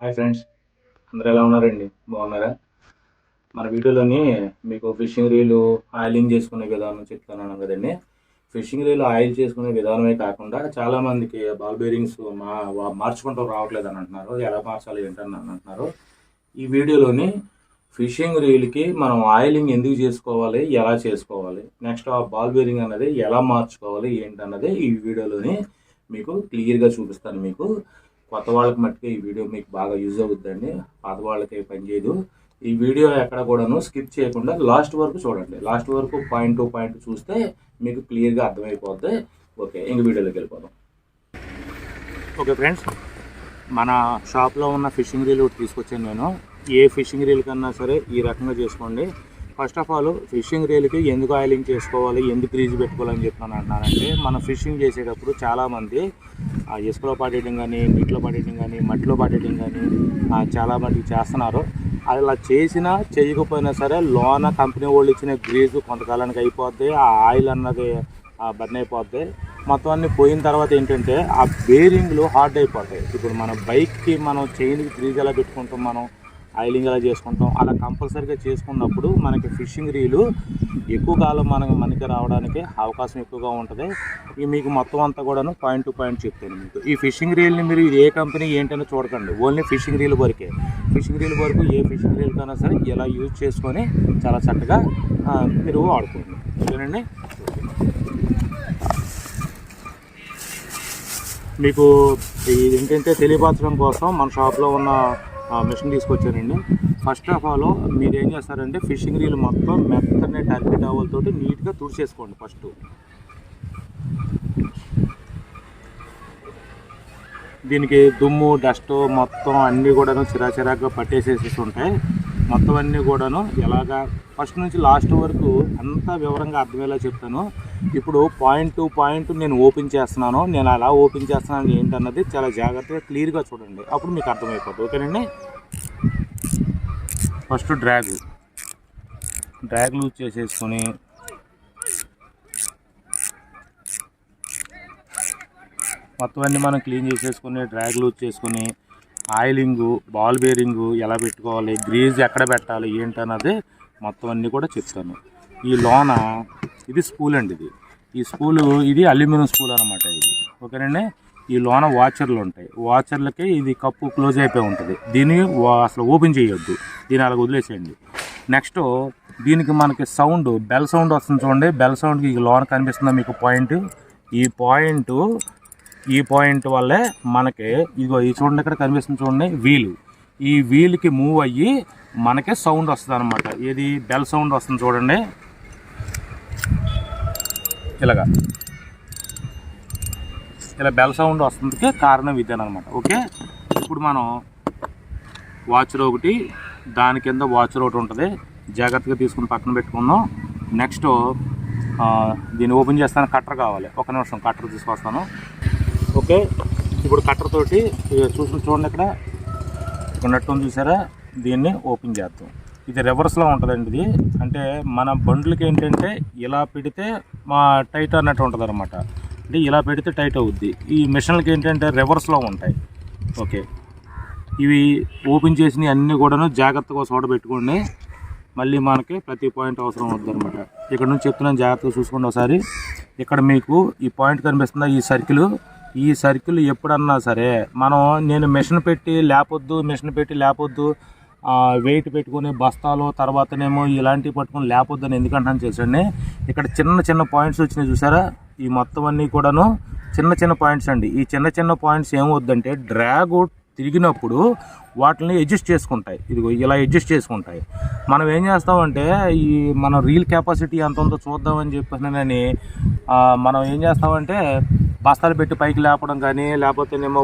Hi friends, అందరూ ఎలా ఉన్నారండి? బాగున్నారా? మన వీడియోలోని మీకు ఫిషింగ్ రీలు ఆయిలింగ్ చేసుకునే విధానం చెప్తున్నాను కదండి. ఫిషింగ్ రీలు ఆయిల్ చేసుకునే విధానమే కాకుండా చాలామందికి బాల్ బేరింగ్స్ మార్చుకుంటూ రావట్లేదు అని అంటున్నారు. ఎలా మార్చాలి ఏంటని అంటున్నారు. ఈ వీడియోలోని ఫిషింగ్ రీల్కి మనం ఆయిలింగ్ ఎందుకు చేసుకోవాలి, ఎలా చేసుకోవాలి, నెక్స్ట్ ఆ బాల్ బేరింగ్ అన్నది ఎలా మార్చుకోవాలి ఏంటన్నది ఈ వీడియోలోని మీకు క్లియర్గా చూపిస్తాను. మీకు కొత్త వాళ్ళకి మట్టుకే ఈ వీడియో మీకు బాగా యూజ్ అవుతుందండి. పాత వాళ్ళకి పనిచేయదు. ఈ వీడియో ఎక్కడ కూడాను స్కిప్ చేయకుండా లాస్ట్ వరకు చూడండి. లాస్ట్ వరకు పాయింట్ టు పాయింట్ చూస్తే మీకు క్లియర్గా అర్థమైపోద్ది. ఓకే, ఇంక వీడియోలోకి వెళ్ళిపోదాం. ఓకే ఫ్రెండ్స్, మన షాప్లో ఉన్న ఫిషింగ్ రీల్ తీసుకొచ్చాను నేను. ఏ ఫిషింగ్ రీల్ కన్నా సరే ఈ రకంగా చేసుకోండి. ఫస్ట్ ఆఫ్ ఆల్ ఫిషింగ్ రీల్కి ఎందుకు ఆయిలింగ్ చేసుకోవాలి, ఎందుకు గ్రీజ్ పెట్టుకోవాలని చెప్తున్నాను అంటున్నానంటే, మనం ఫిషింగ్ చేసేటప్పుడు చాలామంది ఇసుకలో పడేయడం కానీ, నీటిలో పడేయడం కానీ, మట్టిలో పడేయడం కానీ చాలామంది చేస్తున్నారు. అలా చేసినా చేయకపోయినా సరే లోన కంపెనీ వాళ్ళు ఇచ్చిన గ్రీజు కొంతకాలానికి అయిపోద్ది. ఆ ఆయిల్ అన్నది బర్న్ అయిపోద్ది. మొత్తం అన్నీ పోయిన తర్వాత ఏంటంటే ఆ బేరింగ్లు హార్డ్ అయిపోతాయి. ఇప్పుడు మన బైక్కి మనం చైన్కి గ్రీజ్ ఎలా పెట్టుకుంటాం, మనం ఆయిలింగ్ ఎలా చేసుకుంటాం, అలా కంపల్సరీగా చేసుకున్నప్పుడు మనకి ఫిషింగ్ రీలు ఎక్కువ కాలం మనకి రావడానికి అవకాశం ఎక్కువగా ఉంటుంది. ఇక మీకు మొత్తం అంతా కూడాను పాయింట్ టు పాయింట్ చెప్తాను మీకు. ఈ ఫిషింగ్ రీల్ని మీరు ఇది ఏ కంపెనీ ఏంటనే చూడకండి, ఓన్లీ ఫిషింగ్ రీల్ వరకే. ఫిషింగ్ రీల్ వరకు ఏ ఫిషింగ్ రీల్ కన్నా సరే ఇలా యూజ్ చేసుకొని చాలా చక్కగా మీరు వాడుకోండి. ఓకేనండి. మీకు ఇది ఏంటంటే తెలియపరచడం కోసం మన షాప్లో ఉన్న మిషన్ తీసుకొచ్చానండి. ఫస్ట్ ఆఫ్ ఆల్ మీరు ఏం చేస్తారంటే ఫిషింగ్ రీల్ మొత్తం మెత్తనే టర్కీ టవల్ తోటి నీట్గా తుడిచేసుకోండి. ఫస్ట్ దీనికి దుమ్ము డస్ట్ మొత్తం అన్నీ కూడాను చిరాచిరాగా పట్టేసేసి ఉంటాయి. మొత్తం అన్నీ కూడాను ఎలాగా ఫస్ట్ నుంచి లాస్ట్ వరకు అంతా వివరంగా అర్థమయ్యేలా చెప్తాను. ఇప్పుడు పాయింట్ టు పాయింట్ నేను ఓపెన్ చేస్తున్నాను. నేను అలా ఓపెన్ చేస్తున్నాను ఏంటన్నది చాలా జాగ్రత్తగా క్లియర్గా చూడండి, అప్పుడు మీకు అర్థమైపోతుంది. ఓకేనండి. ఫస్ట్ డ్రాగ్ లూజ్ చేసేసుకొని మొత్తం అన్నీ మనం క్లీన్ చేసేసుకుని డ్రాగ్ లూజ్ చేసుకుని ఆయిలింగు, బాల్ బేరింగు ఎలా పెట్టుకోవాలి, గ్రీజ్ ఎక్కడ పెట్టాలి ఏంటన్నది మొత్తం అన్నీ కూడా చెప్తాను. ఈ లోన ఇది స్పూల్ అండి. ఈ స్పూలు ఇది అల్యూమినియం స్పూల్ అనమాట ఇది. ఓకేనండి. ఈ లోన వాచర్లు ఉంటాయి. వాచర్లకి ఇది కప్పు క్లోజ్ అయిపోయి ఉంటుంది. దీన్ని అసలు ఓపెన్ చేయొద్దు, దీన్ని అలా వదిలేసేయండి. నెక్స్ట్ దీనికి మనకి సౌండ్ బెల్ సౌండ్ వస్తుంది చూడండి. బెల్ సౌండ్కి ఈ లోన కనిపిస్తుందా మీకు పాయింట్? ఈ పాయింట్ వల్లే మనకి ఇదిగో ఈ చూడండి, ఇక్కడ కనిపిస్తుంది చూడండి వీలు. ఈ వీల్కి మూవ్ అయ్యి మనకి సౌండ్ వస్తుంది అనమాట. ఇది బెల్ సౌండ్ వస్తుంది చూడండి, ఇలా బెల్ సౌండ్ వస్తుందికి కారణం ఇదేనమాట. ఓకే, ఇప్పుడు మనం వాచర్ ఒకటి, దాని కింద వాచర్ ఒకటి ఉంటుంది, జాగ్రత్తగా తీసుకుని పక్కన పెట్టుకుందాం. నెక్స్ట్ దీన్ని ఓపెన్ చేస్తాను. కట్టర్ కావాలి, ఒక నిమిషం కట్టర్ తీసుకొస్తాను. ఓకే, ఇప్పుడు కట్టర్ తోటి చూడండి, ఇక్కడ నట్టు చూసారా, దీన్ని ఓపెన్ చేద్దాం. ఇది రివర్స్లో ఉంటుందండి. ఇది అంటే మన బండ్లకి ఏంటంటే ఇలా పెడితే టైట్ అన్నట్టు ఉంటుంది అనమాట. అంటే ఇలా పెడితే టైట్ అవుద్ది. ఈ మిషన్లకి ఏంటంటే రివర్స్లో ఉంటాయి. ఓకే, ఇవి ఓపెన్ చేసినవి అన్నీ కూడాను జాగ్రత్తగా చోట పెట్టుకోండి. మళ్ళీ మనకి ప్రతి పాయింట్ అవసరం అవుతుంది అనమాట. ఇక్కడ నుంచి చెప్తున్నాను, జాగ్రత్తగా చూసుకోండి ఒకసారి. ఇక్కడ మీకు ఈ పాయింట్ కనిపిస్తుందా, ఈ సర్కిల్ ఎప్పుడన్నా సరే నేను మిషన్ పెట్టి లేపొద్దు వెయిట్ పెట్టుకుని బస్తాలు తర్వాతనేమో ఇలాంటివి పట్టుకుని లేపొద్దని ఎందుకంటాను చేసండి. ఇక్కడ చిన్న పాయింట్స్ వచ్చినాయి చూసారా, ఈ మొత్తం అన్నీ కూడాను చిన్న పాయింట్స్ అండి. ఈ చిన్న పాయింట్స్ ఏమవుద్దంటే డ్రాగ్ తిరిగినప్పుడు వాటిని అడ్జస్ట్ చేసుకుంటాయి. ఇదిగో ఇలా అడ్జస్ట్ చేసుకుంటాయి. మనం ఏం చేస్తామంటే మన రీల్ కెపాసిటీ ఎంత ఉందో చూద్దామని చెప్పినని మనం ఏం చేస్తామంటే బస్తాలు పెట్టి పైకి లేపడం కానీ, లేకపోతేనేమో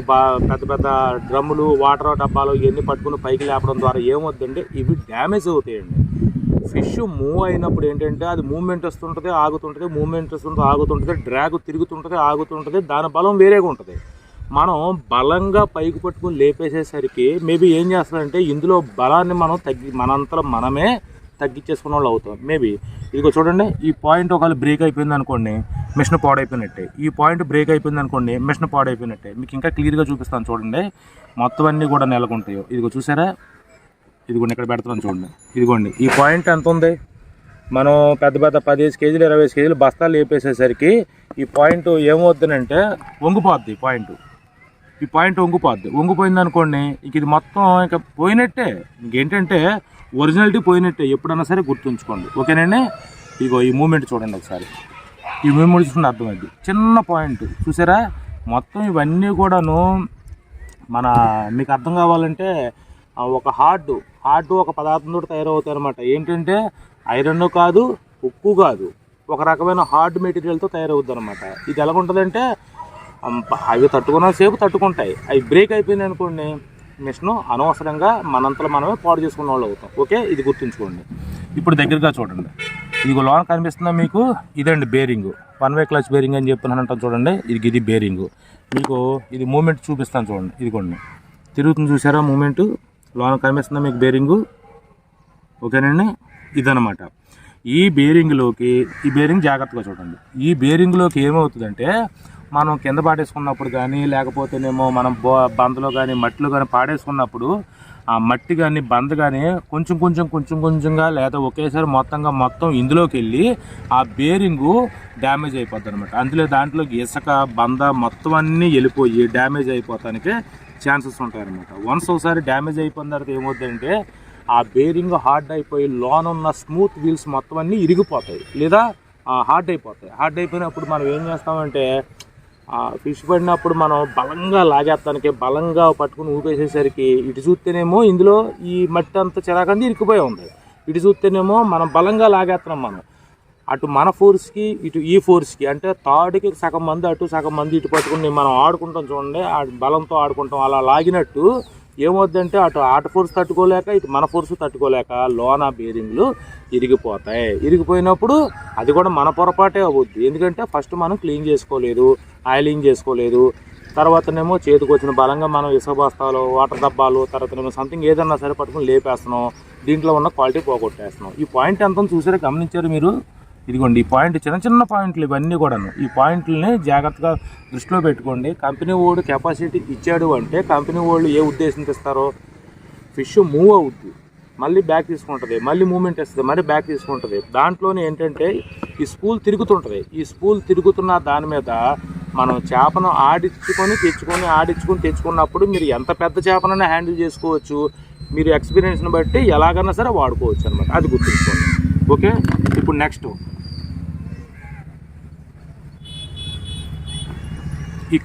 పెద్ద డ్రమ్ములు, వాటర్ డబ్బాలు ఇవన్నీ పట్టుకుని పైకి లేపడం ద్వారా ఏమవుతుందంటే ఇవి డ్యామేజ్ అవుతాయండి. ఫిష్ మూవ్ అయినప్పుడు ఏంటంటే అది మూవ్మెంట్ వస్తుంటుంది, ఆగుతుంటుంది, మూవ్మెంట్ వస్తుంటుంది, ఆగుతుంటుంది, డ్రాగ్ తిరుగుతుంటుంది, ఆగుతుంటుంది, దాని బలం వేరేగా ఉంటుంది. మనం బలంగా పైకి పట్టుకుని లేపేసేసరికి మేబీ ఏం చేస్తారంటే ఇందులో బలాన్ని మనంతలో మనమే తగ్గించేసుకున్న వాళ్ళు అవుతాం మేబీ. ఇదిగో చూడండి, ఈ పాయింట్ ఒకవేళ బ్రేక్ అయిపోయింది అనుకోండి, మిషన్ పాడైపోయినట్టే. ఈ పాయింట్ బ్రేక్ అయిపోయింది అనుకోండి, మిషన్ పాడైపోయినట్టే. మీకు ఇంకా క్లియర్గా చూపిస్తాను చూడండి, మొత్తం అన్నీ కూడా నెలకొంటాయో. ఇదిగో చూసారా, ఇదిగోండి ఇక్కడ పెడతాను చూడండి. ఇదిగోండి ఈ పాయింట్ ఎంత ఉంది, మనం పెద్ద పెద్ద 15 కేజీలు 20 కేజీలు బస్తాలు వేపేసేసరికి ఈ పాయింట్ ఏమవుతుందంటే వంగిపోద్ది. ఈ పాయింట్ వంగిపోయింది అనుకోండి, ఇంక ఇది మొత్తం ఇంకా పోయినట్టే. ఇంకేంటంటే ఒరిజినాలిటీ పోయినట్టే, ఎప్పుడన్నా సరే గుర్తుంచుకోండి, ఓకేనండి. ఇగో ఈ మూమెంట్ చూడండి ఒకసారి, ఈ మూమెంట్ చూసుకుంటే అర్థమైంది. చిన్న పాయింట్ చూసారా, మొత్తం ఇవన్నీ కూడాను మన మీకు అర్థం కావాలంటే ఒక హార్డ్ ఒక పదార్థంతో తయారవుతాయి అనమాట. ఏంటంటే ఐరన్ కాదు, ఉక్కు కాదు, ఒక రకమైన హార్డ్ మెటీరియల్తో తయారవుద్ది అనమాట. ఇది ఎలాగుంటుందంటే అవి తట్టుకున్న సేపు తట్టుకుంటాయి, అవి బ్రేక్ అయిపోయినాయి అనుకోండి, మిషన్ అనవసరంగా మనంతలో మనమే పాడు చేసుకున్న వాళ్ళు అవుతాం. ఓకే, ఇది గుర్తుంచుకోండి. ఇప్పుడు దగ్గరగా చూడండి, ఇదిగో లోన కనిపిస్తుందా మీకు, ఇదండి బేరింగ్, 1 వే క్లచ్ బేరింగ్ అని చెప్పినానంటాను చూడండి. ఇది బేరింగ్. మీకు ఇది మూమెంట్ చూపిస్తాను చూడండి, ఇదిగోండి తిరుగుతుంది చూసారా మూమెంట్, లోన కనిపిస్తుందా మీకు బేరింగు, ఓకేనండి. ఇదనమాట ఈ బేరింగ్ జాగ్రత్తగా చూడండి. ఈ బేరింగ్లోకి ఏమవుతుందంటే మనం కింద పాడేసుకున్నప్పుడు కానీ, లేకపోతేనేమో మనం బందలో కానీ మట్టిలో కానీ పాడేసుకున్నప్పుడు ఆ మట్టి కానీ బంద కానీ కొంచెంగా లేదా ఒకేసారి మొత్తం ఇందులోకి వెళ్ళి ఆ బేరింగు డ్యామేజ్ అయిపోద్ది అనమాట. దాంట్లోకి ఇసుక బంద మొత్తం అన్నీ వెళ్ళిపోయి డ్యామేజ్ అయిపోతానికి ఛాన్సెస్ ఉంటాయన్నమాట. వన్స్ ఒకసారి డ్యామేజ్ అయిపోయిన తర్వాత ఏమవుతుందంటే ఆ బేరింగ్ హార్డ్ అయిపోయి లోన ఉన్న స్మూత్ వీల్స్ మొత్తం అన్నీ ఇరిగిపోతాయి లేదా హార్డ్ అయిపోయినప్పుడు మనం ఏం చేస్తామంటే ఫిష్ పడినప్పుడు మనం బలంగా లాగేస్తానికి బలంగా పట్టుకుని ఊపేసేసరికి ఇటు చూస్తేనేమో ఇందులో ఈ మట్టి అంతా చిరాకంది ఇరికిపోయి ఉంది, ఇటు చూస్తేనేమో మనం బలంగా లాగేస్తున్నాం. మనం అటు మన ఫోర్స్కి ఇటు ఈ ఫోర్స్కి, అంటే తాడుకి సగం మంది అటు సగం మంది ఇటు పట్టుకుని మనం ఆడుకుంటాం చూడండి, ఆ బలంతో ఆడుకుంటాం. అలా లాగినట్టు ఏమవుద్దంటే అటు ఆట ఫోర్స్ తట్టుకోలేక ఇటు మన ఫోర్స్ తట్టుకోలేక లోన బేరింగ్లు ఇరిగిపోతాయి. ఇరిగిపోయినప్పుడు అది కూడా మన పొరపాటే అవుద్ది. ఎందుకంటే ఫస్ట్ మనం క్లీన్ చేసుకోలేదు, ఆయిలింగ్ చేసుకోలేదు, తర్వాతనేమో చేతికి వచ్చిన బలంగా మనం ఇసుక బస్తాలు, వాటర్ డబ్బాలు, తర్వాతనేమో సంథింగ్ ఏదన్నా సరే పట్టుకుని లేపేస్తున్నాం, దీంట్లో ఉన్న క్వాలిటీ పోగొట్టేస్తున్నాం. ఈ పాయింట్ ఎంత చూసారా, గమనించారు మీరు? ఇదిగోండి ఈ పాయింట్, చిన్న పాయింట్లు ఇవన్నీ కూడాను. ఈ పాయింట్లని జాగ్రత్తగా దృష్టిలో పెట్టుకోండి. కంపెనీ వాడు కెపాసిటీ ఇచ్చాడు అంటే కంపెనీ వాళ్ళు ఏ ఉద్దేశంతో ఇస్తారో, ఫిష్ మూవ్ అవుద్ది, మళ్ళీ బ్యాక్ తీసుకుంటుంది, మళ్ళీ మూమెంట్ ఇస్తుంది, మళ్ళీ బ్యాక్ తీసుకుంటుంది. దాంట్లోనే ఏంటంటే ఈ స్పూల్ తిరుగుతుంటుంది. ఈ స్పూల్ తిరుగుతున్న దాని మీద మనం చేపను తెచ్చుకున్నప్పుడు మీరు ఎంత పెద్ద చేపనైనా హ్యాండిల్ చేసుకోవచ్చు. మీరు ఎక్స్పీరియన్స్ని బట్టి ఎలాగైనా సరే వాడుకోవచ్చు అనమాట. అది గుర్తుంచుకోండి. ఓకే, ఇప్పుడు నెక్స్ట్ ఈ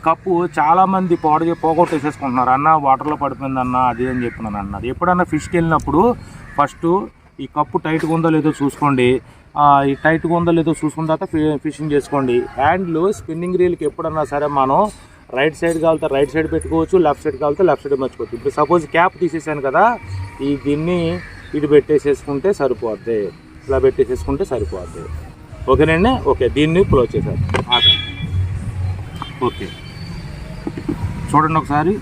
కప్పు చాలామంది పోగొట్టేసేసుకుంటున్నారు. అన్న వాటర్లో పడిపోయింది అన్న అది అని చెప్పినాను అన్నారు. ఎప్పుడన్నా ఫిష్కి వెళ్ళినప్పుడు ఫస్ట్ ఈ కప్పు టైట్గా ఉందో లేదో చూసుకోండి. ఈ టైట్గా ఉందో లేదో చూసుకున్న తర్వాత ఫిషింగ్ చేసుకోండి. హ్యాండ్లు స్పిన్నింగ్ రీల్కి ఎప్పుడన్నా సరే మనం రైట్ సైడ్ కాలితే రైట్ సైడ్ పెట్టుకోవచ్చు, లెఫ్ట్ సైడ్ కాలితే లెఫ్ట్ సైడ్ మర్చిపోవచ్చు. ఇప్పుడు సపోజ్ క్యాప్ తీసేసాను కదా, దీన్ని ఇటు పెట్టేసేసుకుంటే సరిపోద్ది, ఇలా పెట్టేసేసుకుంటే సరిపోద్ది. ఓకేనండి. ఓకే, దీన్ని క్లోజ్ చేశారు. ఓకే, చూడండి ఒకసారి.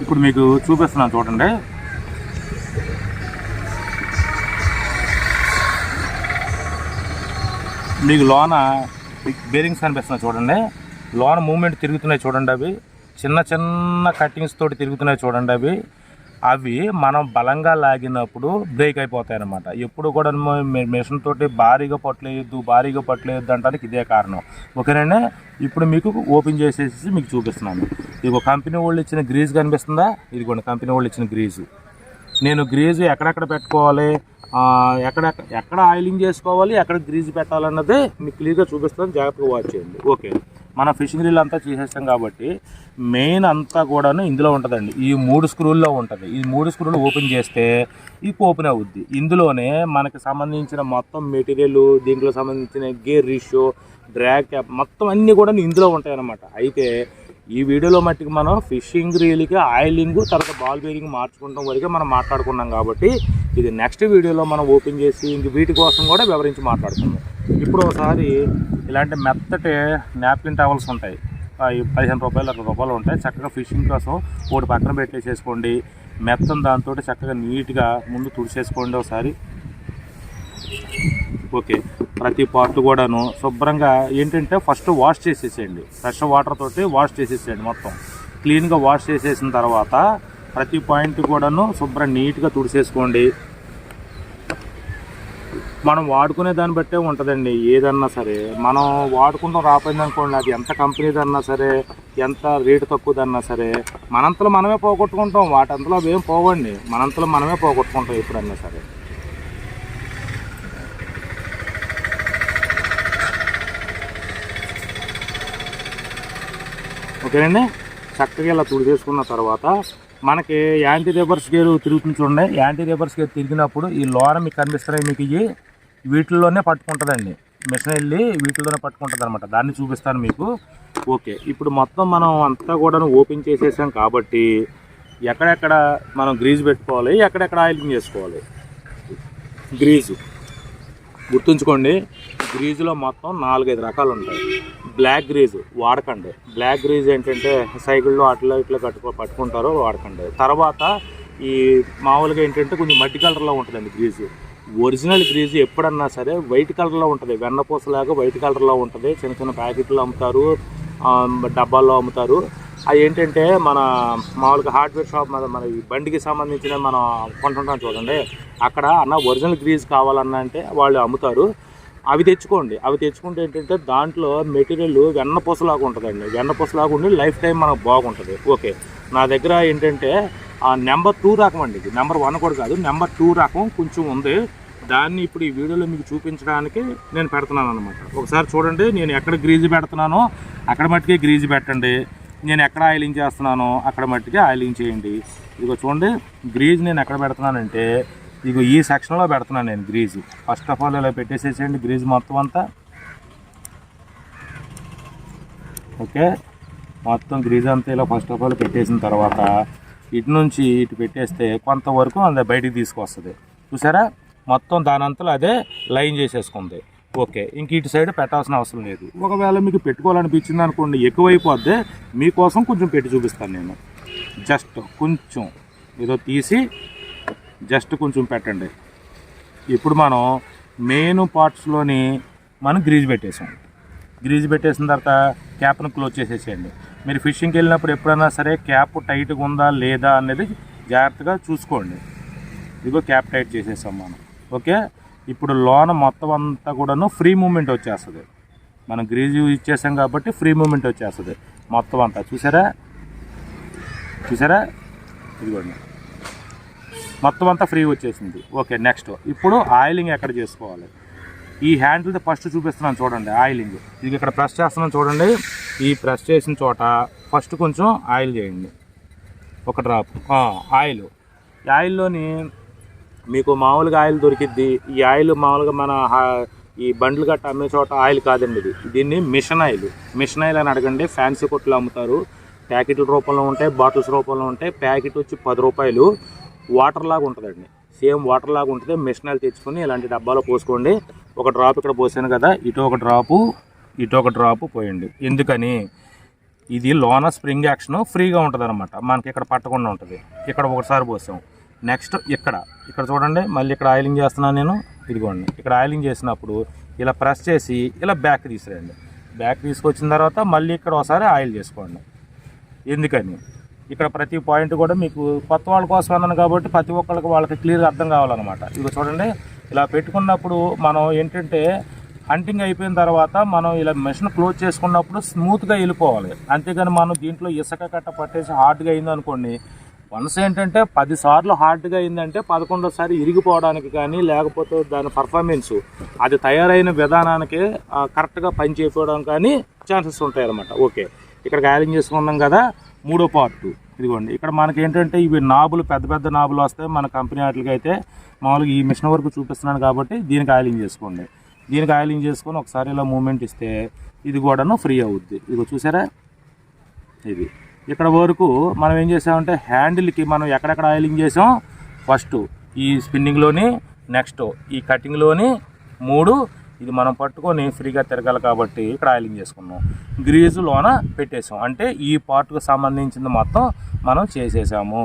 ఇప్పుడు మీకు చూపిస్తున్నాను చూడండి. మీకు లోన బేరింగ్స్ కనిపిస్తున్నాయి చూడండి, లోన మూమెంట్ తిరుగుతున్నాయి చూడండి. అవి చిన్న కట్టింగ్స్ తోటి తిరుగుతున్నాయి చూడండి. అవి మనం బలంగా లాగినప్పుడు బ్రేక్ అయిపోతాయి అన్నమాట. ఎప్పుడు కూడా మిషన్ తోటి భారీగా పట్టలేయద్దు అంటానికి ఇదే కారణం. ఓకేనండి. ఇప్పుడు మీకు ఓపెన్ చేసేసి మీకు చూపిస్తున్నాను. ఇదిగో కంపెనీ వాళ్ళు ఇచ్చిన గ్రీజ్ కనిపిస్తుందా, ఇదిగోండి కంపెనీ వాళ్ళు ఇచ్చిన గ్రీజు. నేను గ్రీజు ఎక్కడెక్కడ పెట్టుకోవాలి, ఎక్కడ ఆయిలింగ్ చేసుకోవాలి, ఎక్కడ గ్రీజ్ పెట్టాలన్నది మీకు క్లియర్గా చూపిస్తాను, జాగ్రత్తగా వాచ్ చేయండి. ఓకే, మన ఫిషింగ్ రీల్ అంతా చేసేస్తాం కాబట్టి మెయిన్ అంతా కూడాను ఇందులో ఉంటుందండి. ఈ 3 స్క్రూల్లో ఉంటుంది. ఈ 3 స్క్రూలు ఓపెన్ చేస్తే ఈ ఓపెన్ అవుద్ది. ఇందులోనే మనకి సంబంధించిన మొత్తం మెటీరియల్, దీంట్లో సంబంధించిన గేర్ రేషియో, డ్రాగ్ క్యాప్ మొత్తం అన్నీ కూడా ఇందులో ఉంటాయన్నమాట. అయితే ఈ వీడియోలో మట్టికి మనం ఫిషింగ్ రీల్కి ఆయిలింగ్ తర్వాత బాల్ బేరింగ్ మార్చుకుంటాం వరకే మనం మాట్లాడుకున్నాం కాబట్టి ఇది నెక్స్ట్ వీడియోలో మనం ఓపెన్ చేసి ఇంక వీటి కోసం కూడా వివరించి మాట్లాడుకుందాం. ఇప్పుడు ఒకసారి ఇలాంటి మెత్తటి నాప్కిన్ టవల్స్ ఉంటాయి, 15 రూపాయలు 20 రూపాయలు ఉంటాయి. చక్కగా ఫిషింగ్ కోసం ఒకటి పక్కన పెట్టేసేసుకోండి. మెత్తం దాంతో చక్కగా నీట్గా ముందు తుడిచేసుకోండి ఒకసారి. ఓకే, ప్రతి పార్ట్ కూడాను శుభ్రంగా ఏంటంటే ఫస్ట్ వాష్ చేసేసేయండి. ఫ్రెష్ వాటర్ తోటి వాష్ చేసేసేయండి. మొత్తం క్లీన్గా వాష్ చేసేసిన తర్వాత ప్రతి పాయింట్ కూడాను శుభ్రం నీట్గా తుడిచేసుకోండి. మనం వాడుకునే దాన్ని బట్టే ఉంటుందండి. ఏదన్నా సరే మనం వాడుకుంటాం రాపోయింది అనుకోండి, అది ఎంత కంపెనీదన్నా సరే, ఎంత రేటు తక్కువదన్నా సరే, మనంతలో మనమే పోగొట్టుకుంటాం. వాటంతలో అవేం పోవండి, మనంతలో మనమే పోగొట్టుకుంటాం ఎప్పుడన్నా సరే. ఓకేనండి, చక్కగా ఇలా తుడిచేసుకున్న తర్వాత మనకి యాంటీ రివర్స్ గేర్ తిరుగుతుంది చూడండి. యాంటీ రివర్స్ గేర్ తిరిగినప్పుడు ఈ లోన మీకు కనిపిస్తున్నాయి, మీకు ఇవి వీటిల్లోనే పట్టుకుంటుందండి. మిషన్ వెళ్ళి వీటిల్లోనే పట్టుకుంటుంది అనమాట. దాన్ని చూపిస్తాను మీకు. ఓకే, ఇప్పుడు మొత్తం మనం అంతా కూడా ఓపెన్ చేసేసాం కాబట్టి ఎక్కడెక్కడ మనం గ్రీజ్ పెట్టుకోవాలి, ఎక్కడెక్కడ ఆయిలింగ్ చేసుకోవాలి. గ్రీజు గుర్తుంచుకోండి, గ్రీజులో మొత్తం 4-5 రకాలు ఉంటాయి. బ్లాక్ గ్రీజు వాడకండి. బ్లాక్ గ్రీజ్ ఏంటంటే సైకిల్లో అట్లా ఇట్లా పట్టుకుంటారో వాడకండి. తర్వాత ఈ మామూలుగా ఏంటంటే కొంచెం మట్టి కలర్లో ఉంటుందండి గ్రీజు. ఒరిజినల్ గ్రీజు ఎప్పుడన్నా సరే వైట్ కలర్లో ఉంటుంది. వెన్నపూసలాగా వైట్ కలర్లో ఉంటుంది. చిన్న చిన్న ప్యాకెట్లు అమ్ముతారు, డబ్బాల్లో అమ్ముతారు. అవి ఏంటంటే మన మామూలుగా హార్డ్వేర్ షాప్ మన ఈ బండికి సంబంధించిన మనం కొంటుంటాం చూడండి, అక్కడ అన్న ఒరిజినల్ గ్రీజ్ కావాలన్నా అంటే వాళ్ళు అమ్ముతారు. అవి తెచ్చుకోండి. అవి తెచ్చుకుంటే ఏంటంటే దాంట్లో మెటీరియల్ వెన్నపూసలాగా ఉంటుందండి. వెన్నపూసలాగా ఉండి లైఫ్ టైం మనకు బాగుంటుంది. ఓకే, నా దగ్గర ఏంటంటే నెంబర్ 2 రకం అండి. ఇది నెంబర్ 1 కూడా కాదు, నెంబర్ 2 రకం కొంచెం ఉంది. దాన్ని ఇప్పుడు ఈ వీడియోలో మీకు చూపించడానికి నేను పెడుతున్నాను అనమాట. ఒకసారి చూడండి, నేను ఎక్కడ గ్రీజు పెడుతున్నానో అక్కడ మట్టుకే గ్రీజు పెట్టండి. నేను ఎక్కడ ఆయిలింగ్ చేస్తున్నానో అక్కడ మట్టుకే ఆయిలింగ్ చేయండి. ఇదిగో చూడండి, గ్రీజ్ నేను ఎక్కడ పెడుతున్నానంటే ఇదిగో ఈ సెక్షన్లో పెడుతున్నాను నేను గ్రీజు. ఫస్ట్ ఆఫ్ ఆల్ ఇలా పెట్టేసేసేయండి గ్రీజ్ మొత్తం అంతా. ఓకే, మొత్తం గ్రీజ్ అంతా ఇలా ఫస్ట్ ఆఫ్ ఆల్ పెట్టేసిన తర్వాత ఇటు నుంచి ఇటు పెట్టేస్తే కొంతవరకు అది బయటికి తీసుకొస్తుంది. చూసారా, మొత్తం దానంతలో అదే లైన్ చేసేసుకుంది. ఓకే, ఇంక ఇటు సైడ్ పెట్టాల్సిన అవసరం లేదు. ఒకవేళ మీకు పెట్టుకోవాలనిపించింది అనుకోండి, ఎక్కువైపోద్ది, మీకోసం కొంచెం పెట్టి చూపిస్తాను నేను. జస్ట్ కొంచెం ఏదో తీసి జస్ట్ కొంచెం పెట్టండి. ఇప్పుడు మనం మెయిన్ పార్ట్స్లోని మనం గ్రీజ్ పెట్టేసాం. గ్రీజ్ పెట్టేసిన తర్వాత క్యాప్ను క్లోజ్ చేసేసేయండి. మీరు ఫిషింగ్కి వెళ్ళినప్పుడు ఎప్పుడైనా సరే క్యాప్ టైట్గా ఉందా లేదా అనేది జాగ్రత్తగా చూసుకోండి. ఇదిగో క్యాప్ టైట్ చేసేసాం మనం. ఓకే, ఇప్పుడు లోన మొత్తం అంతా కూడాను ఫ్రీ మూమెంట్ వచ్చేస్తుంది. మనం గ్రీజ్ యూజ్ చేసాం కాబట్టి ఫ్రీ మూమెంట్ వచ్చేస్తుంది మొత్తం అంతా. చూసారా ఇదిగోండి, మొత్తం అంతా ఫ్రీ వచ్చేసింది. ఓకే, నెక్స్ట్ ఇప్పుడు ఆయిలింగ్ ఎక్కడ చేసుకోవాలి. ఈ హ్యాండిల్తో ఫస్ట్ చూపిస్తున్నాను చూడండి ఆయిలింగ్. ఇది ఇక్కడ ప్రెస్ చేస్తున్నాను చూడండి. ఈ ప్రెస్ చేసిన చోట ఫస్ట్ కొంచెం ఆయిల్ చేయండి, ఒక డ్రాప్ ఆయిల్. ఈ ఆయిల్లోని మీకు మామూలుగా ఆయిల్ దొరికిద్ది. ఈ ఆయిల్ మామూలుగా మన ఈ బండ్లు గట్ట అమ్మే చోట ఆయిల్ కాదండి ఇది. దీన్ని మిషన్ ఆయిల్. మిషన్ ఆయిల్ అని అడగండి, ఫ్యాన్సీ కొట్లు అమ్ముతారు. ప్యాకెట్ల రూపంలో ఉంటాయి, బాటిల్స్ రూపంలో ఉంటాయి. ప్యాకెట్ వచ్చి 10 రూపాయలు. వాటర్ లాగా ఉంటుందండి, సేమ్ వాటర్ లాగా ఉంటుంది. మిషన్ ఆయిల్ తెచ్చుకొని ఇలాంటి డబ్బాలో పోసుకోండి. ఒక డ్రాప్ ఇక్కడ పోసాను కదా, ఇటు ఒక డ్రాపు పోయండి. ఎందుకని, ఇది లోన స్ప్రింగ్ యాక్షన్ ఫ్రీగా ఉంటుంది అనమాట. మనకి ఇక్కడ పట్టకుండా ఉంటుంది. ఇక్కడ ఒకసారి పోసాం. నెక్స్ట్ ఇక్కడ చూడండి, మళ్ళీ ఇక్కడ ఆయిలింగ్ చేస్తున్నాను నేను. ఇదిగోండి, ఇక్కడ ఆయిలింగ్ చేసినప్పుడు ఇలా ప్రెస్ చేసి ఇలా బ్యాక్ తీసుకురండి. బ్యాక్ తీసుకొచ్చిన తర్వాత మళ్ళీ ఇక్కడ ఒకసారి ఆయిల్ చేసుకోండి. ఎందుకని, ఇక్కడ ప్రతి పాయింట్ కూడా మీకు కొత్త వాళ్ళ కోసం అన్నాను కాబట్టి ప్రతి ఒక్కరికి వాళ్ళకి క్లియర్గా అర్థం కావాలన్నమాట. ఇదిగో చూడండి, ఇలా పెట్టుకున్నప్పుడు మనం ఏంటంటే హంటింగ్ అయిపోయిన తర్వాత మనం ఇలా మెషిన్ క్లోజ్ చేసుకున్నప్పుడు స్మూత్గా వెళ్ళిపోవాలి. అంతేగాని మనం దీంట్లో ఇసుక కట్ట పట్టేసి హార్డ్గా అయింది అనుకోండి, వన్స్ ఏంటంటే 10 సార్లు హార్డ్గా అయిందంటే 11వ సారి ఇరిగిపోవడానికి కానీ, లేకపోతే దాని పర్ఫార్మెన్స్ అది తయారైన విధానానికి కరెక్ట్గా పని చేయకపోవడం కానీ ఛాన్సెస్ ఉంటాయి అన్నమాట. ఓకే, ఇక్కడ ఆయిలింగ్ చేసుకున్నాం కదా, 3వ పార్ట్. ఇదిగోండి, ఇక్కడ మనకి ఏంటంటే ఇవి నాబులు, పెద్ద నాబులు వస్తాయి మన కంపెనీ వాటికి. అయితే మామూలుగా ఈ మిషన్ వరకు చూపిస్తున్నాను కాబట్టి దీనికి ఆయిలింగ్ చేసుకోండి. దీనికి ఆయిలింగ్ చేసుకొని ఒకసారి ఇలా మూమెంట్ ఇస్తే ఇది కూడాను ఫ్రీ అవుద్ది. ఇదిగో చూసారా, ఇది ఇక్కడ వరకు మనం ఏం చేసామంటే హ్యాండిల్కి మనం ఎక్కడెక్కడ ఆయిలింగ్ చేసాం, ఫస్ట్ ఈ స్పిన్నింగ్లోని, నెక్స్ట్ ఈ కటింగ్లోని 3, ఇది మనం పట్టుకొని ఫ్రీగా తిరగాలి కాబట్టి ఇక్కడ ఆయిలింగ్ చేసుకున్నాం. గ్రీజు లోన పెట్టేసాం, అంటే ఈ పార్ట్కు సంబంధించింది మొత్తం మనం చేసేసాము.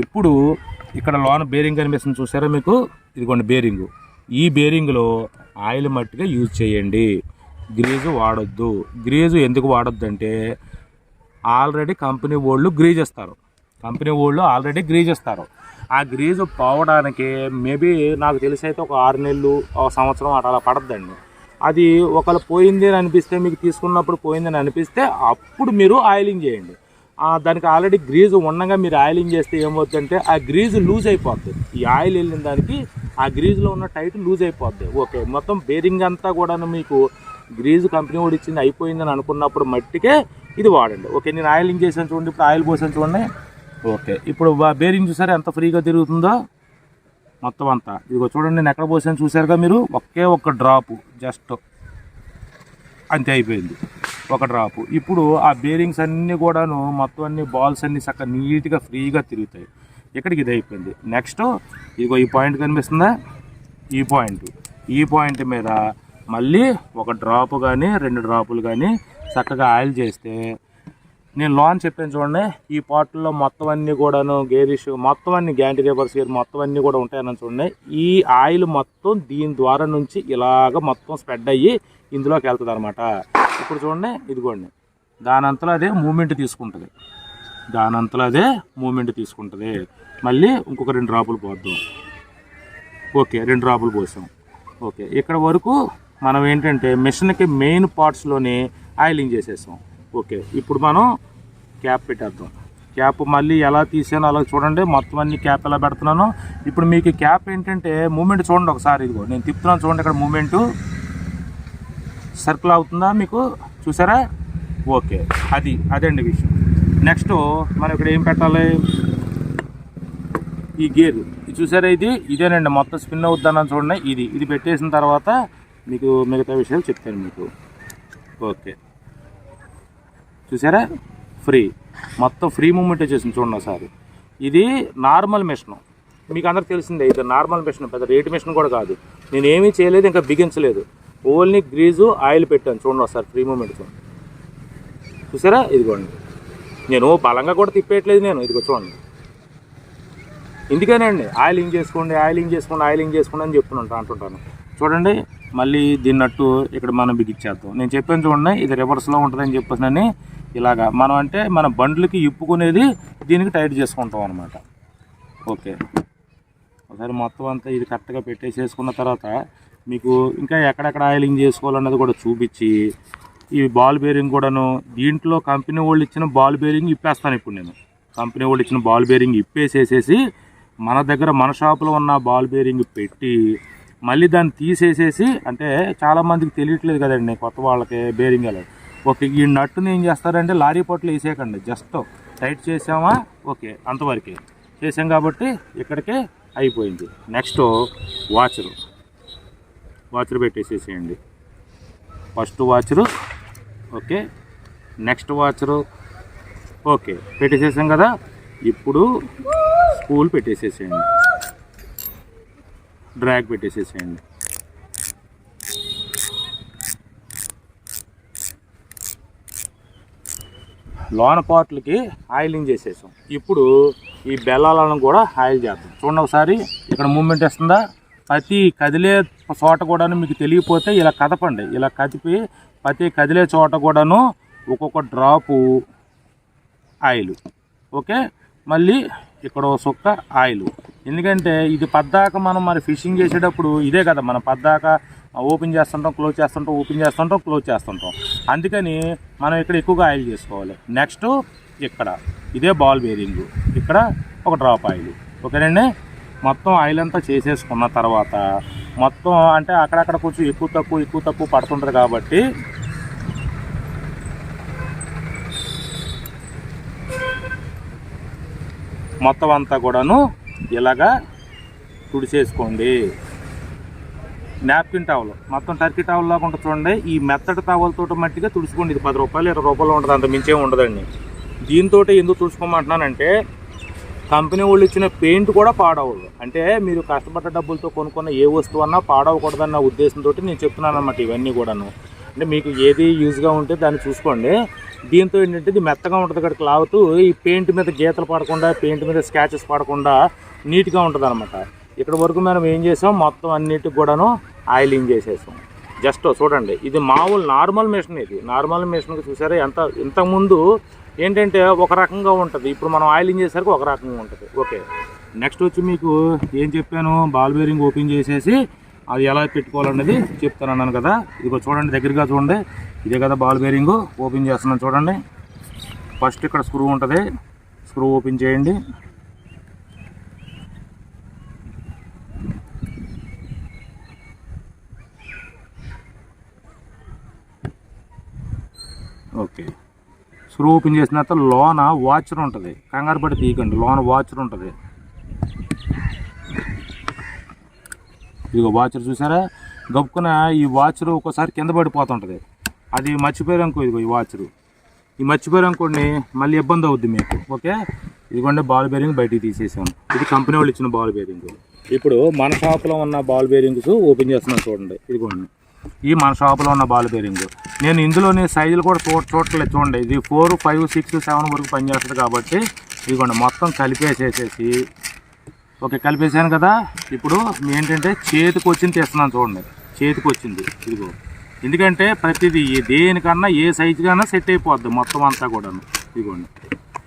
ఇప్పుడు ఇక్కడ లోన బేరింగ్ కనిపిస్తుంది చూసారా మీకు, ఇదిగోండి బేరింగు. ఈ బేరింగ్లో ఆయిల్ మట్టిగా యూజ్ చేయండి, గ్రీజు వాడొద్దు. గ్రీజు ఎందుకు వాడొద్దు అంటే ఆల్రెడీ కంపెనీ వాళ్ళు గ్రీజ్ ఇస్తారు, ఆల్రెడీ గ్రీజ్ ఇస్తారు. ఆ గ్రీజు పోవడానికి మేబీ నాకు తెలిసి అయితే ఒక 6 నెలలు, ఒక సంవత్సరం అలా పడద్దండి. అది ఒకవేళ పోయింది అని అనిపిస్తే, మీకు తీసుకున్నప్పుడు పోయిందని అనిపిస్తే అప్పుడు మీరు ఆయిలింగ్ చేయండి. దానికి ఆల్రెడీ గ్రీజు ఉండగా మీరు ఆయిలింగ్ చేస్తే ఏమవుతుందంటే ఆ గ్రీజు లూజ్ అయిపోద్ది. ఈ ఆయిల్ వెళ్ళిన దానికి ఆ గ్రీజులో ఉన్న టైట్ లూజ్ అయిపోద్ది. ఓకే, మొత్తం బేరింగ్ అంతా కూడా మీకు గ్రీజు కంపెనీ కూడా ఇచ్చింది అయిపోయిందని అనుకున్నప్పుడు మట్టికే ఇది వాడండి. ఓకే, నేను ఆయిలింగ్ చేసాను చూడండి, ఇప్పుడు ఆయిల్ పోసాను చూడండి. ఓకే, ఇప్పుడు బేరింగ్ చూసారా ఎంత ఫ్రీగా తిరుగుతుందో మొత్తం అంతా. ఇదిగో చూడండి, నేను ఎక్కడ పోసాను చూసారుగా మీరు, ఒక్క డ్రాపు జస్ట్ అంతే, అయిపోయింది ఒక డ్రాపు. ఇప్పుడు ఆ బేరింగ్స్ అన్నీ కూడాను మొత్తం అన్ని బాల్స్ అన్నీ చక్కగా నీట్గా ఫ్రీగా తిరుగుతాయి. ఇక్కడికి ఇది అయిపోయింది. నెక్స్ట్ ఇదిగో ఈ పాయింట్ కనిపిస్తుందా, ఈ పాయింట్ మీద మళ్ళీ ఒక డ్రాపు కానీ 2 డ్రాపులు కానీ చక్కగా ఆయిల్ చేస్తే, నేను లోన్ చెప్పాను చూడండి, ఈ పార్ట్లో మొత్తం అన్నీ కూడాను గేరిష్ మొత్తం అన్ని గ్యాంటీ రివర్స్ గేర్ మొత్తం అన్నీ కూడా ఉంటాయని చూడండి. ఈ ఆయిల్ మొత్తం దీని ద్వారా నుంచి ఇలాగ మొత్తం స్ప్రెడ్ అయ్యి ఇందులోకి వెళ్తుంది అనమాట. ఇప్పుడు చూడండి, ఇదిగోండి దానంతలో అదే మూమెంట్ తీసుకుంటుంది. మళ్ళీ ఇంకొక 2 డ్రాపులు పోద్దాం. ఓకే, 2 డ్రాపులు పోసాం. ఓకే, ఇక్కడ వరకు మనం ఏంటంటే మిషన్కి మెయిన్ పార్ట్స్లోనే ఆయిలింగ్ చేసేసాం. ఓకే, ఇప్పుడు మనం క్యాప్ పెట్టేద్దాం. క్యాప్ మళ్ళీ ఎలా తీసానో అలా చూడండి, మొత్తం అన్ని క్యాప్ ఎలా పెడుతున్నాను. ఇప్పుడు మీకు క్యాప్ ఏంటంటే మూమెంట్ చూడండి ఒకసారి, ఇదిగో నేను తిప్పుతున్నాను చూడండి, ఇక్కడ మూమెంటు సర్కిల్ అవుతుందా మీకు, చూసారా? ఓకే, అదండి విషయం. నెక్స్ట్ మనం ఇక్కడ ఏం పెట్టాలి, ఈ గేరు ఇది చూసారా, ఇదేనండి మొత్తం స్పిన్ అవుతుందని చూడండి. ఇది పెట్టేసిన తర్వాత మీకు మిగతా విషయాలు చెప్తాను మీకు. ఓకే, చూసారా, మొత్తం ఫ్రీ మూమెంట్ వచ్చేసింది చూడండి ఒకసారి. ఇది నార్మల్ మిషన్, మీకు అందరికి తెలిసిందే, ఇది నార్మల్ మిషన్, పెద్ద రేటు మిషన్ కూడా కాదు. నేను ఏమీ చేయలేదు, ఇంకా బిగించలేదు, ఓన్లీ గ్రీజు ఆయిల్ పెట్టాను చూడండి ఒకసారి. ఫ్రీ మూమెంట్ చూడండి, చూసారా? ఇదిగోండి, నేను బలంగా కూడా తిప్పేయట్లేదు నేను, ఇదిగో చూడండి. ఇందుకేనండి ఆయిలింగ్ చేసుకోండి అని అంటుంటాను. చూడండి, మళ్ళీ దీన్నట్టు ఇక్కడ మనం బిగించేద్దాం. నేను చెప్పాను చూడండి, ఇది రివర్స్లో ఉంటుందని చెప్పేసి ఇలాగా మనం అంటే మన బండ్లకి ఇప్పుకునేది దీనికి టైట్ చేసుకుంటాం అనమాట. ఓకే, ఒకసారి మొత్తం అంతా ఇది కరెక్ట్గా పెట్టేసేసుకున్న తర్వాత మీకు ఇంకా ఎక్కడెక్కడ ఆయిలింగ్ చేసుకోవాలన్నది కూడా చూపించి, ఈ బాల్ బేరింగ్ కూడాను దీంట్లో కంపెనీ వాళ్ళు ఇచ్చిన బాల్ బేరింగ్ ఇప్పేస్తాను. ఇప్పుడు నేను కంపెనీ వాళ్ళు ఇచ్చిన బాల్ బేరింగ్ ఇప్పేసేసేసి మన దగ్గర మన షాపులో ఉన్న బాల్ బేరింగ్ పెట్టి మళ్ళీ దాన్ని తీసేసేసి, అంటే చాలామందికి తెలియట్లేదు కదండి కొత్త వాళ్ళకి బేరింగ్ అలా. ఓకే, ఈ నట్టుని ఏం చేస్తారంటే లారీ పట్లు వేసేయకండి, జస్ట్ టైట్ చేసామా, ఓకే అంతవరకే చేసాం కాబట్టి ఇక్కడికే అయిపోయింది. నెక్స్ట్ వాచరు పెట్టేసేసేయండి. First washer, okay, next washer, okay పెట్టేసేసాం కదా. ఇప్పుడు స్పూల్ పెట్టేసేసేయండి, డ్రాగ్ పెట్టేసేసేయండి. లోన పార్ట్లకి ఆయిలింగ్ చేసేసాం. ఇప్పుడు ఈ బెల్లాలను కూడా ఆయిల్ చేద్దాం. చూడండి ఒకసారి, ఇక్కడ మూమెంట్ వస్తుందా, ప్రతి కదిలే చోట కూడాను మీకు తెలియకపోతే ఇలా కదపండి, ఇలా కదిపి ప్రతి కదిలే చోట కూడాను ఒక్కొక్క డ్రాపు ఆయిల్. ఓకే, మళ్ళీ ఇక్కడ ఒక సుక్క ఆయిల్. ఎందుకంటే ఇది పద్దాక మనం మరి ఫిషింగ్ చేసేటప్పుడు ఇదే కదా, మనం పద్దాక ఓపెన్ చేస్తుంటాం, క్లోజ్ చేస్తుంటాం. అందుకని మనం ఇక్కడ ఎక్కువగా ఆయిల్ చేసుకోవాలి. నెక్స్ట్ ఇక్కడ ఇదే బాల్ బేరింగ్, ఇక్కడ ఒక డ్రాప్ ఆయిల్. ఓకేనండి, మొత్తం ఆయిల్ అంతా చేసేసుకున్న తర్వాత మొత్తం అంటే అక్కడక్కడ కొంచెం ఎక్కువ తక్కువ పడుతుంటుంది కాబట్టి మొత్తం అంతా కూడాను ఇలాగా తుడిచేసుకోండి. నాప్కిన్ టవల్ మొత్తం టర్కీ టవల్ లాగా ఉంటుంది చూడండి, ఈ మెత్తటి టవల్తో మట్టిగా తుడుచుకోండి. ఇది 10 రూపాయలు 20 రూపాయలు ఉంటుంది, అంత మించే ఉండదండి. దీంతో ఎందుకు తుడుచుకోమంటున్నానంటే కంపెనీ వాళ్ళు ఇచ్చిన పెయింట్ కూడా పాడవదు. అంటే మీరు కష్టపడ్డ డబ్బులతో కొనుక్కున్న ఏ వస్తువు అన్నా పాడవకూడదన్న ఉద్దేశంతో నేను చెప్తున్నాను అన్నమాట ఇవన్నీ కూడాను. అంటే మీకు ఏది యూజ్గా ఉంటే దాన్ని చూసుకోండి. దీంతో ఏంటంటే ఇది మెత్తగా ఉంటుంది ఇక్కడ క్లాత్, ఈ పెయింట్ మీద గీతలు పడకుండా, పెయింట్ మీద స్క్రాచెస్ పడకుండా నీట్గా ఉంటుంది అనమాట. ఇక్కడ వరకు మనం ఏం చేసాం, మొత్తం అన్నిటికి కూడాను ఆయిలింగ్ చేసేసాం. జస్ట్ చూడండి, ఇది మామూలు నార్మల్ మిషన్. ఇది నార్మల్ మిషన్కి చూసారా ఇంతకుముందు ఏంటంటే ఒక రకంగా ఉంటుంది, ఇప్పుడు మనం ఆయిలింగ్ చేసరికి ఒక రకంగా ఉంటుంది. ఓకే, నెక్స్ట్ వచ్చి మీకు ఏం చెప్పాను, బాల్ బేరింగ్ ఓపెన్ చేసేసి అది ఎలా పెట్టుకోవాలనేది చెప్తాను కదా. ఇదిగో చూడండి, దగ్గరగా చూడండి, ఇదే కదా బాల్ బేరింగ్. ఓపెన్ చేస్తున్నాను చూడండి. ఫస్ట్ ఇక్కడ స్క్రూ ఉంటుంది, స్క్రూ ఓపెన్ చేయండి. ఓకే, స్క్రూ ఓపెన్ చేసిన తర్వాత లోన వాచర్ ఉంటుంది, కంగారు పడి తీయకండి, లోన వాచర్ ఉంటుంది. ఇదిగో వాచర్ చూసారా, గప్పుకున్న ఈ వాచర్ ఒక్కోసారి కింద పడిపోతుంటుంది, అది మర్చిపోయారనుకో, ఇదిగో ఈ వాచరు ఈ మర్చిపోయారనుకోండి మళ్ళీ ఇబ్బంది అవుద్ది మీకు. ఓకే, ఇదిగోండి బాల్ బేరింగ్ బయటికి తీసేసాను. ఇది కంపెనీ వాళ్ళు ఇచ్చిన బాల్ బేరింగ్. ఇప్పుడు మన షాప్లో ఉన్న బాల్ బేరింగ్స్ ఓపెన్ చేస్తున్నాను చూడండి. ఇదిగోండి, ఈ మన షాప్లో ఉన్న బాల్ బేరింగ్. నేను ఇందులోనే సైజులు కూడా చూడట్లేదు చూడండి. ఇది 4, 5, 6, 7 వరకు పనిచేస్తుంది కాబట్టి ఇదిగోండి మొత్తం కలిపేసేసేసి. ఓకే, కలిపేసాను కదా. ఇప్పుడు ఏంటంటే చేతికి వచ్చింది తీస్తున్నాను చూడండి, చేతికి వచ్చింది. ఇదిగో, ఎందుకంటే ప్రతిదీ దేనికన్నా ఏ సైజు కన్నా సెట్ అయిపోద్ది మొత్తం అంతా కూడా. ఇదిగోండి,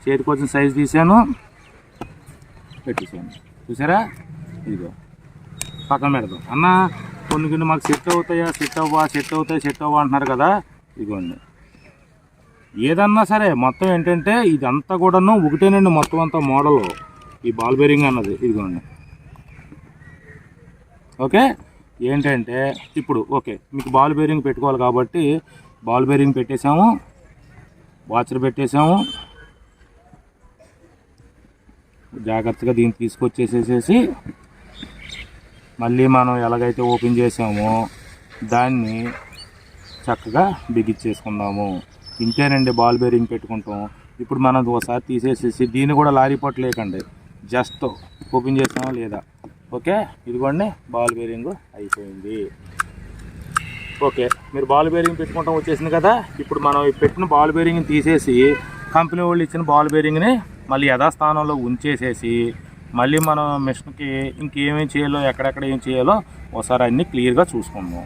చేతికి వచ్చిన సైజు తీసాను, పెట్టేసాను. చూసారా, ఇదిగో పక్కన పెడదాం. అన్న కొన్ని మాకు సెట్ అవుతాయా, సెట్ అవ్వా అంటున్నారు కదా. ఇదిగోండి, ఏదన్నా సరే మొత్తం ఏంటంటే ఇదంతా కూడాను ఒకటేనండి, మొత్తం అంతా మోడల్ ఈ బాల్ బేరింగ్ అన్నది. ఇదిగోండి, ఓకే. ఏంటంటే ఇప్పుడు ఓకే, మీకు బాల్ బేరింగ్ పెట్టుకోవాలి కాబట్టి బాల్ బేరింగ్ పెట్టేసాము, వాచర్ పెట్టేసాము. జాగ్రత్తగా దీన్ని తీసుకొచ్చేసేసి మళ్ళీ మనం ఎలాగైతే ఓపెన్ చేసామో దాన్ని చక్కగా బిగించేసుకుందాము. ఇంతేనండి బాల్ బేరింగ్ పెట్టుకుంటాం. ఇప్పుడు మనం ఒకసారి తీసేసేసి దీన్ని కూడా లారీ పట్టు లేకండి, జస్ట్ ఓపెన్ చేసామా లేదా. ఓకే, ఇదిగోండి బాల్ బేరింగ్ అయిపోయింది. ఓకే, మీరు బాల్ బేరింగ్ పెట్టుకుంటాం వచ్చేసింది కదా. ఇప్పుడు మనం పెట్టిన బాల్ బేరింగ్ని తీసేసి కంపెనీ వాళ్ళు ఇచ్చిన బాల్ బేరింగ్ని మళ్ళీ యథాస్థానంలో ఉంచేసేసి మళ్ళీ మనం మిషన్కి ఇంకేమేమి చేయాలో, ఎక్కడెక్కడ ఏం చేయాలో ఒకసారి అన్నీ క్లియర్గా చూసుకుందాం.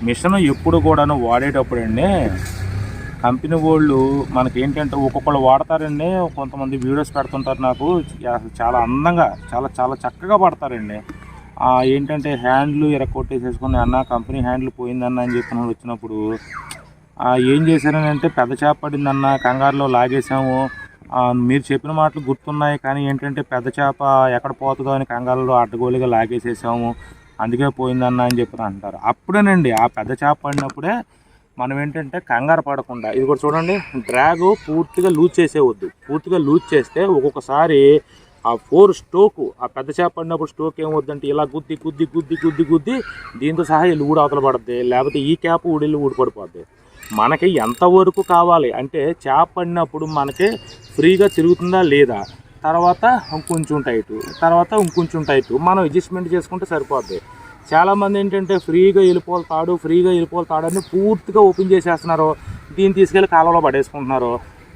మిషన్ ఎప్పుడు కూడాను వాడేటప్పుడు అండి, కంపెనీ వాళ్ళు మనకి ఏంటంటే ఒక్కొక్కళ్ళు వాడతారండి. కొంతమంది వీడియోస్ పెడుతుంటారు నాకు, చాలా అందంగా చాలా చక్కగా పడతారండి. ఏంటంటే హ్యాండ్లు కొట్టేసేసుకుని అన్న కంపెనీ హ్యాండ్లు పోయిందన్న అని చెప్పిన వాళ్ళు వచ్చినప్పుడు ఏం చేశారని అంటే, పెద్ద చేప పడిందన్న కంగారులో లాగేసాము, మీరు చెప్పిన మాటలు గుర్తున్నాయి కానీ ఏంటంటే పెద్ద చేప ఎక్కడ పోతుందో అని కంగారులో అడ్డగోలుగా లాగేసేసాము, అందుకే పోయిందన్న అని చెప్పి అంటారు. అప్పుడేనండి ఆ పెద్ద చేప పడినప్పుడే మనం ఏంటంటే కంగారు పడకుండా, ఇది కూడా చూడండి, డ్రాగ్ పూర్తిగా లూజ్ చేసేవద్దు. పూర్తిగా లూజ్ చేస్తే ఒక్కొక్కసారి ఆ 4 స్ట్రోకు, ఆ పెద్ద చేప పడినప్పుడు స్ట్రోక్ ఏమవుద్దంటే ఇలా గుద్ది దీంతో సహా వెళ్ళి ఊడి అవతల పడుద్ది, లేకపోతే ఈ క్యాప్ ఊడిల్లి ఊడిపడిపోద్ది. మనకి ఎంతవరకు కావాలి అంటే చేప పడినప్పుడు మనకి ఫ్రీగా తిరుగుతుందా లేదా, తర్వాత ఇంకొంచెం టైటు మనం అడ్జస్ట్మెంట్ చేసుకుంటే సరిపోద్ది. చాలామంది ఏంటంటే ఫ్రీగా వెళ్ళిపోవాలి తాడని పూర్తిగా ఓపెన్ చేసేస్తున్నారు, దీన్ని తీసుకెళ్ళి కాలంలో పడేసుకుంటున్నారు.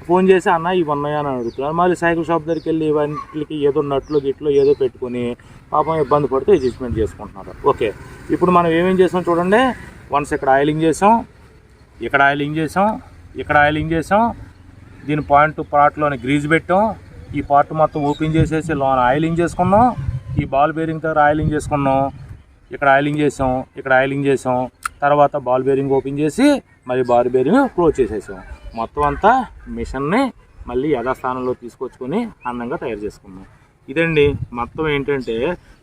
ఫోన్ చేసి అన్న ఇవి ఉన్నాయని అడుగుతున్నారు. మళ్ళీ సైకిల్ షాప్ దగ్గరికి వెళ్ళి ఇవన్నిటికి ఏదో నట్లు గిట్లో ఏదో పెట్టుకొని పాపం ఇబ్బంది పడుతూ అడ్జస్ట్మెంట్ చేసుకుంటున్నారు. ఓకే, ఇప్పుడు మనం ఏమేం చేసాం చూడండి. వన్స్ ఇక్కడ ఆయిలింగ్ చేసాం, ఇక్కడ ఆయిలింగ్ చేసాం, దీని పార్ట్లోని గ్రీజ్ పెట్టాం, ఈ పార్ట్ మొత్తం ఓపెన్ చేసేసి లోన ఆయిలింగ్ చేసుకున్నాం, ఈ బాల్ బేరింగ్ దగ్గర ఆయిలింగ్ చేసుకున్నాం, ఇక్కడ ఆయిలింగ్ చేసాం, తర్వాత బాల్ బేరింగ్ ఓపెన్ చేసి మళ్ళీ బాల్ బేరింగ్ క్లోజ్ చేసేసాం. మొత్తం అంతా మిషన్ని మళ్ళీ యథాస్థానంలో తీసుకొచ్చుకొని అందంగా తయారు చేసుకున్నాం. ఇదండి మొత్తం ఏంటంటే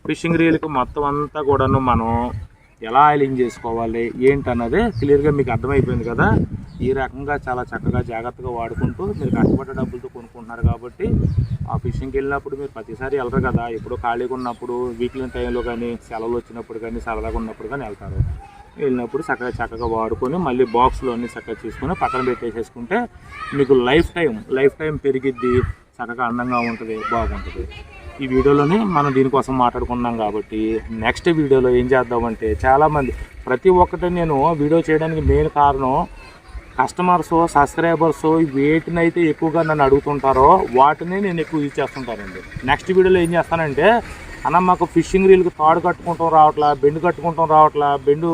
ఫిషింగ్ రీల్కి మొత్తం అంతా కూడాను మనం ఎలా ఆయిలింగ్ చేసుకోవాలి ఏంటన్నది క్లియర్గా మీకు అర్థమైపోయింది కదా. ఈ రకంగా చాలా చక్కగా జాగ్రత్తగా వాడుకుంటూ మీరు కష్టపడ్డ డబ్బులతో కొనుక్కుంటున్నారు కాబట్టి ఆ ఫిషింగ్కి వెళ్ళినప్పుడు మీరు ప్రతిసారి వెళ్ళరు కదా, ఎప్పుడో ఖాళీగా ఉన్నప్పుడు వీక్లీ టైంలో కానీ సెలవులు వచ్చినప్పుడు కానీ సరదాగా ఉన్నప్పుడు కానీ వెళ్తారు. వెళ్ళినప్పుడు చక్కగా వాడుకొని మళ్ళీ బాక్స్లో అన్ని చక్కగా తీసుకొని పక్కన పెట్టేసేసుకుంటే మీకు లైఫ్ టైం పెరిగిద్ది. చక్కగా అందంగా ఉంటుంది, బాగుంటుంది. ఈ వీడియోలోనే మనం దీనికోసం మాట్లాడుకున్నాం కాబట్టి నెక్స్ట్ వీడియోలో ఏం చేద్దామంటే, చాలామంది ప్రతి ఒక్కటి నేను వీడియో చేయడానికి మెయిన్ కారణం కస్టమర్స్, సబ్స్క్రైబర్స్ వేటినైతే ఎక్కువగా నన్ను అడుగుతుంటారో వాటిని నేను ఎక్కువ యూజ్ చేస్తుంటానండి. నెక్స్ట్ వీడియోలో ఏం చేస్తానంటే, అన్న మాకు ఫిషింగ్ రీల్కి తాడు కట్టుకుంటాం రావట్లా, బెండు కట్టుకుంటాం రావట్లా, బెండు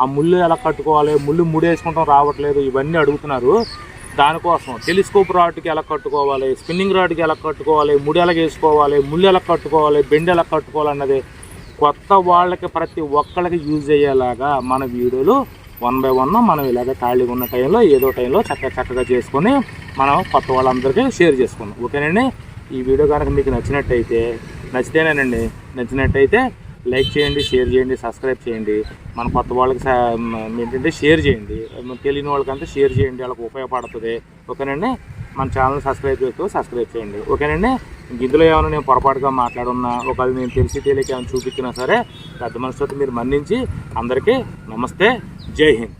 ఆ ముళ్ళు ఎలా కట్టుకోవాలి, ముళ్ళు ముడేసుకుంటాం రావట్లేదు, ఇవన్నీ అడుగుతున్నారు. దానికోసం టెలిస్కోప్ రాడ్కి ఎలా కట్టుకోవాలి, స్పిన్నింగ్ రాడ్కి ఎలా కట్టుకోవాలి, ముడి ఎలా వేసుకోవాలి, ముళ్ళు ఎలా కట్టుకోవాలి, బెండు ఎలా కట్టుకోవాలి అన్నది కొత్త వాళ్ళకి ప్రతి ఒక్కళ్ళకి యూజ్ అయ్యేలాగా మన వీడియోలు 1 by 1 మనం ఇలాగ ఖాళీగా ఉన్న టైంలో ఏదో టైంలో చక్కగా చేసుకొని మనం కొత్త వాళ్ళందరికీ షేర్ చేసుకున్నాం. ఓకేనండి. ఈ వీడియో కనుక మీకు నచ్చినట్టయితే లైక్ చేయండి, షేర్ చేయండి, సబ్స్క్రైబ్ చేయండి. మన కొత్త వాళ్ళకి ఏంటంటే షేర్ చేయండి, తెలియని వాళ్ళకంతా షేర్ చేయండి, వాళ్ళకి ఉపయోగపడుతుంది. ఓకేనండి. మన ఛానల్ సబ్స్క్రైబ్ చేయండి. ఓకేనండి. ఇందులో ఏమైనా నేను పొరపాటుగా మాట్లాడున్నా, ఒకవేళ నేను తెలియక ఏమైనా చూపించినా సరే పెద్ద మనసుతో మీరు మన్నించి అందరికీ నమస్తే, జై హింద్.